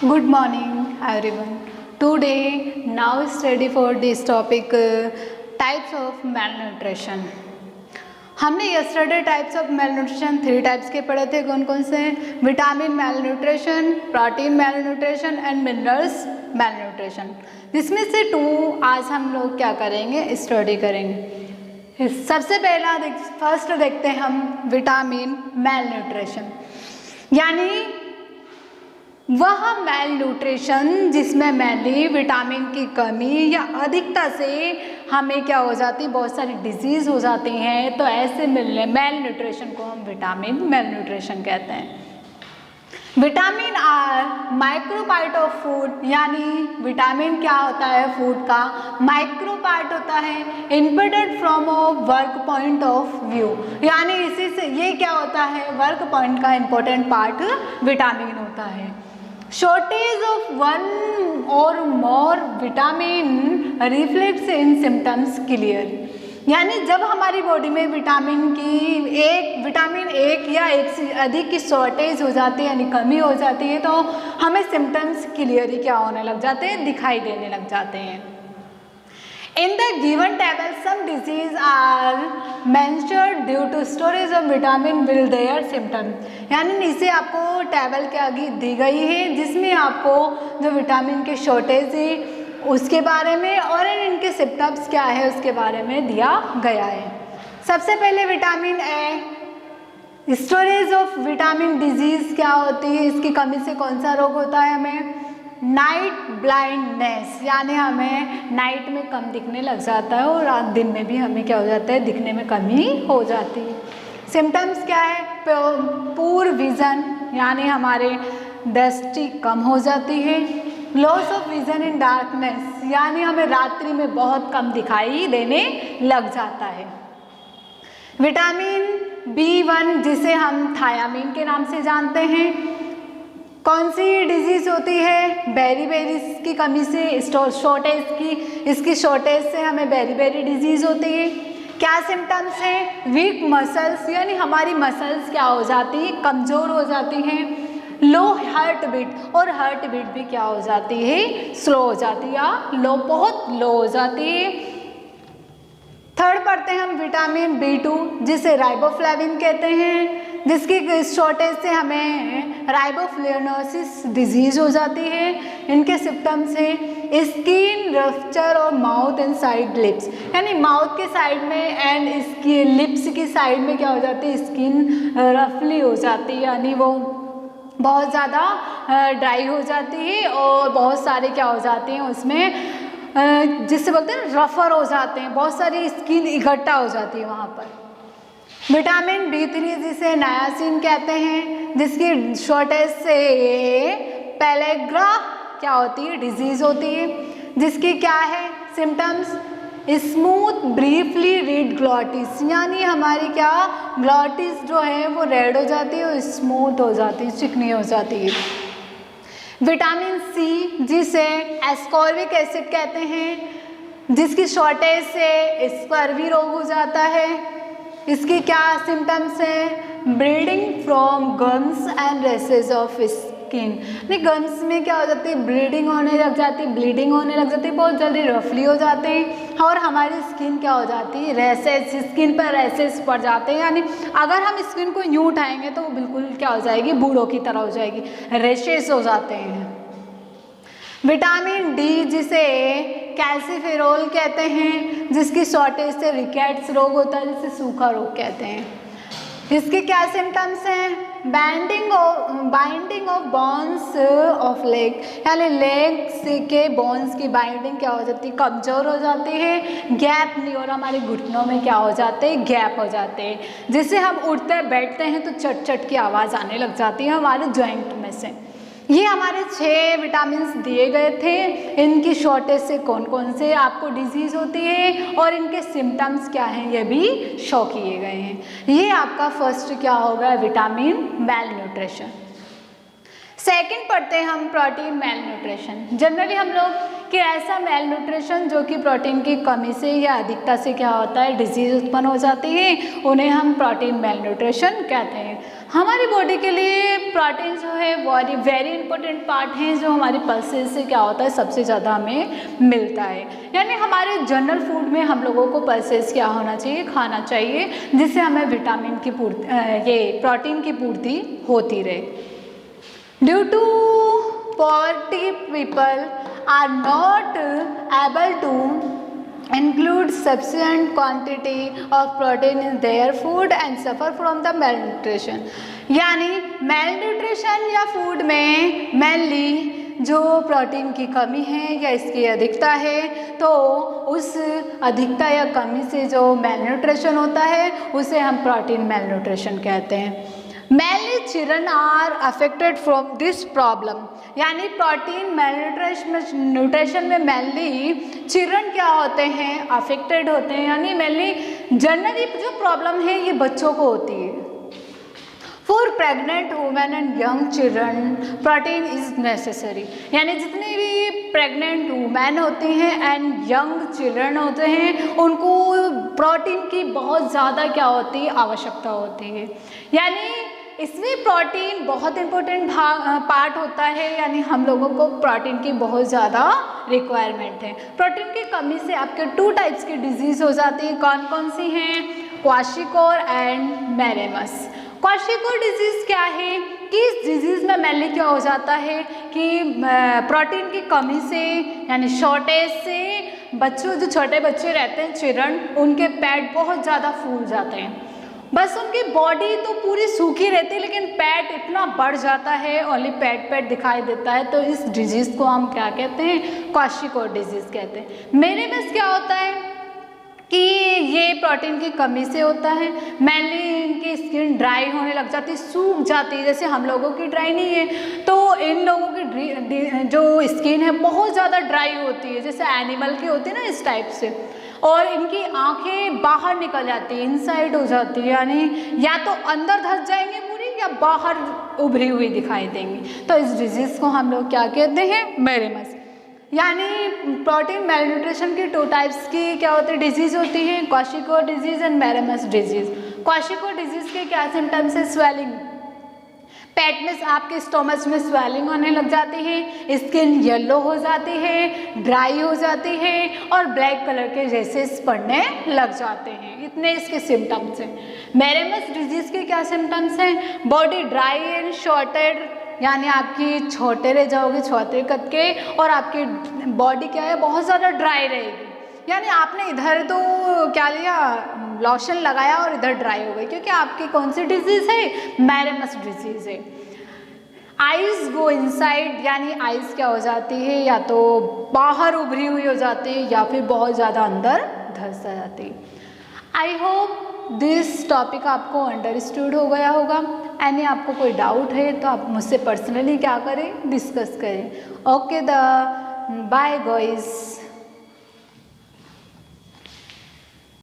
Good morning, everyone. Today, now study for this topic types of malnutrition. हमने yesterday types of malnutrition 3 types के पढ़े थे. कौन कौन से? Vitamin malnutrition, protein malnutrition and minerals malnutrition. जिसमें से 2 आज हम लोग क्या करेंगे, स्टडी करेंगे. सबसे पहला फर्स्ट देखते हैं हम विटामिन malnutrition, यानी वह मेल न्यूट्रिशन जिसमें मेनली विटामिन की कमी या अधिकता से हमें क्या हो जाती है, बहुत सारी डिजीज़ हो जाती हैं. तो ऐसे मेल न्यूट्रिशन को हम विटामिन मेल न्यूट्रिशन कहते हैं. Vitamin are micro part of food, यानी विटामिन क्या होता है, फूड का माइक्रो पार्ट होता है. Important from work point of view, यानी इसी से ये क्या होता है, वर्क पॉइंट का इम्पोर्टेंट पार्ट विटामिन होता है. Shortage of one or more vitamin reflects in symptoms clear, यानी जब हमारी बॉडी में विटामिन एक या एक से अधिक की शॉर्टेज हो जाती है, यानी कमी हो जाती है, तो हमें सिम्टम्स क्लियरली क्या होने लग जाते हैं, दिखाई देने लग जाते हैं. In the given table, some diseases are mentioned due to storage of vitamin will their symptoms. यानी नीचे आपको टेबल के आगे दी गई है जिसमें आपको जो विटामिन के शॉर्टेज है उसके बारे में और इनके सिम्टम्स क्या है उसके बारे में दिया गया है. सबसे पहले vitamin A, storage of vitamin disease क्या होती है, इसकी कमी से कौन सा रोग होता है हमें, नाइट ब्लाइंडनेस, यानी हमें नाइट में कम दिखने लग जाता है और रात दिन में भी हमें क्या हो जाता है, दिखने में कमी हो जाती है. सिम्टम्स क्या है, पूर विज़न, यानी हमारे दृष्टि कम हो जाती है. Loss of vision in darkness, यानी हमें रात्रि में बहुत कम दिखाई देने लग जाता है. विटामिन B1 जिसे हम थायामीन के नाम से जानते हैं, कौन सी डिजीज़ होती है, बेरीबेरीज की कमी से, शॉर्टेज की, इसकी शॉर्टेज से हमें बेरीबेरी डिजीज़ होती है. क्या सिम्टम्स हैं, वीक मसल्स, यानी हमारी मसल्स क्या हो जाती हैं, कमज़ोर हो जाती हैं. लो हार्ट बीट, और हार्ट बीट भी क्या हो जाती है, स्लो हो जाती है, या लो, बहुत लो हो जाती है. थर्ड पढ़ते हैं हम विटामिन B2 जिसे राइबोफ्लेविन कहते हैं, जिसकी शॉर्टेज से हमें राइबोफ्लेविनोसिस डिजीज़ हो जाती है. इनके सिम्टम्स हैं स्किन रफ्चर और माउथ एंड साइड लिप्स, यानी माउथ के साइड में एंड इसकी लिप्स की साइड में क्या हो जाती है, स्किन रफली हो जाती है, यानी वो बहुत ज़्यादा ड्राई हो जाती है और बहुत सारे क्या हो जाते हैं उसमें, जिससे बोलते हैं रफर हो जाते हैं, बहुत सारी स्किन इकट्ठा हो जाती है वहाँ पर. विटामिन B3 जिसे नायासिन कहते हैं, जिसकी शॉर्टेज से पेलेग्रा क्या होती है, डिजीज़ होती है. जिसकी क्या है symptoms, smooth briefly red glottis, यानी हमारी क्या ग्लॉटिस जो है वो रेड हो जाती है और स्मूथ हो जाती है, चिकनी हो जाती है. विटामिन C जिसे एस्कॉर्बिक एसिड कहते हैं, जिसकी शॉर्टेज से स्कर्वी रोग हो जाता है. इसकी क्या सिम्टम्स हैं, bleeding from gums and rashes of skin, नहीं गम्स में क्या हो जाती है, ब्लीडिंग होने लग जाती है, ब्लीडिंग होने लग जाती है, बहुत जल्दी रफली हो जाते हैं और हमारी स्किन क्या हो जाती है, रेसेस, स्किन पर रेसेस पड़ जाते हैं, यानी अगर हम स्किन को यूँ उठाएंगे तो वो बिल्कुल क्या हो जाएगी, बूढ़ों की तरह हो जाएगी, रेशेस हो जाते हैं. विटामिन D जिसे कैल्सीफेरोल कहते हैं, जिसकी शॉर्टेज से रिकेट्स रोग होता है, जिसे सूखा रोग कहते हैं. इसके क्या सिम्टम्स हैं, binding of bones of leg, यानी लेग्स के बोन्स की बाइंडिंग क्या हो जाती है, कमज़ोर हो जाती है. गैप नहीं, और हमारे घुटनों में क्या हो जाते हैं, गैप हो जाते हैं, जिससे हम उठते बैठते हैं तो चट चट की आवाज़ आने लग जाती है हमारे जॉइंट में से. ये हमारे 6 विटामिन दिए गए थे. इनकी शॉर्टेज से कौन कौन से आपको डिजीज़ होती है और इनके सिम्टम्स क्या हैं ये भी शो किए गए हैं. ये आपका फर्स्ट क्या होगा, विटामिन मेल न्यूट्रिशन. सेकंड पढ़ते हैं हम प्रोटीन मेल न्यूट्रिशन। जनरली हम लोग कि ऐसा मेल न्यूट्रिशन जो कि प्रोटीन की कमी से या अधिकता से क्या होता है, डिजीज उत्पन्न हो जाती है, उन्हें हम प्रोटीन मेल न्यूट्रिशन कहते हैं। हमारी बॉडी के लिए प्रोटीन जो है वेरी इंपॉर्टेंट पार्ट है, जो हमारी पल्सेस से क्या होता है सबसे ज़्यादा हमें मिलता है। यानी हमारे जनरल फूड में हम लोगों को पल्सेस क्या होना चाहिए, खाना चाहिए, जिससे हमें विटामिन की पूर्ति, ये प्रोटीन की पूर्ति होती रहे। Due to poverty, people are not able to include sufficient quantity of protein in their food and suffer from the malnutrition। यानी malnutrition या फूड में मेनली जो प्रोटीन की कमी है या इसकी अधिकता है, तो उस अधिकता या कमी से जो malnutrition होता है उसे हम प्रोटीन malnutrition कहते हैं। Mainly children are affected from this problem। यानी प्रोटीन न्यूट्रिशन में मेनली चिल्ड्रन क्या होते हैं, अफेक्टेड होते हैं। यानी मेनली जनरली जो प्रॉब्लम है ये बच्चों को होती है। For pregnant women and young children protein is necessary. यानी जितनी भी प्रेग्नेंट वुमेन होती हैं एंड यंग चिल्ड्रन होते हैं, उनको प्रोटीन की बहुत ज़्यादा क्या होती है, आवश्यकता होती है। यानी इसमें प्रोटीन बहुत इम्पोर्टेंट पार्ट होता है। यानी हम लोगों को प्रोटीन की बहुत ज़्यादा रिक्वायरमेंट है। प्रोटीन की कमी से आपके 2 टाइप्स की डिजीज़ हो जाती है। कौन कौन सी हैं? क्वाशिकोर एंड मेरेमस। क्वाशिकोर डिजीज़ क्या है कि इस डिजीज़ में मेनली क्या हो जाता है कि प्रोटीन की कमी से यानी शॉर्टेज से बच्चों, जो छोटे बच्चे रहते हैं चिल्ड्रन, उनके पेट बहुत ज़्यादा फूल जाते हैं। बस उनकी बॉडी तो पूरी सूखी रहती है लेकिन पेट इतना बढ़ जाता है, ओनली पेट दिखाई देता है। तो इस डिजीज़ को हम क्या कहते हैं, क्वाशिकोर डिजीज़ कहते हैं। मेरेमस क्या होता है कि ये प्रोटीन की कमी से होता है। मेनली इनकी स्किन ड्राई होने लग जाती है, सूख जाती है। जैसे हम लोगों की ड्राई नहीं है, तो इन लोगों की जो स्किन है बहुत ज़्यादा ड्राई होती है, जैसे एनिमल की होती है ना, इस टाइप से। और इनकी आंखें बाहर निकल जाती है, इनसाइड हो जाती है, यानी या तो अंदर धंस जाएंगे पूरी या बाहर उभरी हुई दिखाई देंगी। तो इस डिजीज़ को हम लोग क्या कहते हैं, मेरेमस। यानी प्रोटीन मेलन्यूट्रिशन की 2 टाइप्स की क्या होती है, डिजीज़ होती है, क्वाशिकोर डिजीज़ एंड मेरेमस डिजीज़। क्वाशिकोर डिजीज़ के क्या सिम्टम्स है? स्वेलिंग, पेट में आपके स्टोमच में स्वेलिंग होने लग जाती है, स्किन येलो हो जाती है, ड्राई हो जाती है और ब्लैक कलर के रेसेस पड़ने लग जाते हैं। इतने इसके सिम्टम्स हैं। मेरेमस डिजीज़ के क्या सिम्टम्स हैं? बॉडी ड्राई एंड शॉर्टेड, यानी आपकी छोटे रह जाओगे, छोटे कद के, और आपकी बॉडी क्या है, बहुत ज़्यादा ड्राई रहेगी। यानी आपने इधर तो क्या लिया, लोशन लगाया और इधर ड्राई हो गई, क्योंकि आपकी कौन सी डिजीज़ है, मेरेमस डिजीज़ है। आइज़ गो इनसाइड, यानी आइज़ क्या हो जाती है, या तो बाहर उभरी हुई हो जाती है या फिर बहुत ज़्यादा अंदर धंस जाती है। आई होप दिस टॉपिक आपको अंडरस्टूड हो गया होगा। यानी आपको कोई डाउट है तो आप मुझसे पर्सनली क्या करें, डिस्कस करें। Okay, bye guys.